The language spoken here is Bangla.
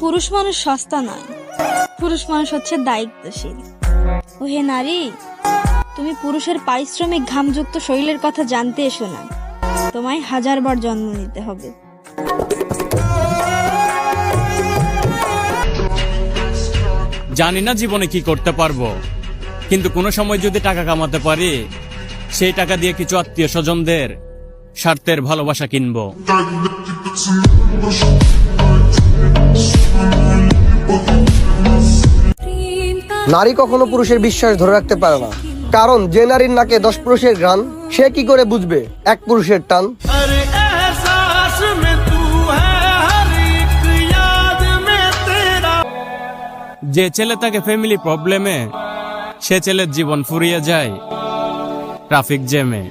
পুরুষ মানুষ সস্তা নয়, পুরুষ মানুষ হচ্ছে দায়িত্বশীল। ও হে নারী, তুমি পুরুষের পারিশ্রমিক ঘামযুক্ত শরীরের কথা জানতে এসো না, তোমায় 1000 বার জন্ম নিতে হবে। জানি না জীবনে কি করতে পারবো, কিন্তু কোনো সময় যদি টাকা কামাতে পারি, সেই টাকা দিয়ে কিছু আত্মীয় স্বজনদের স্বার্থের ভালোবাসা কিনবো। নারী কখনো পুরুষের বিশ্বাস ধরে রাখতে পারে না, কারণ যে নারীর নাকে 10 পুরুষের ঘ্রাণ, সে কি করে বুঝবে এক পুরুষের টান। যে ছেলে থাকে ফ্যামিলি প্রবলেমে, সে ছেলের জীবন ফুরিয়ে যায় ট্রাফিক জ্যামে।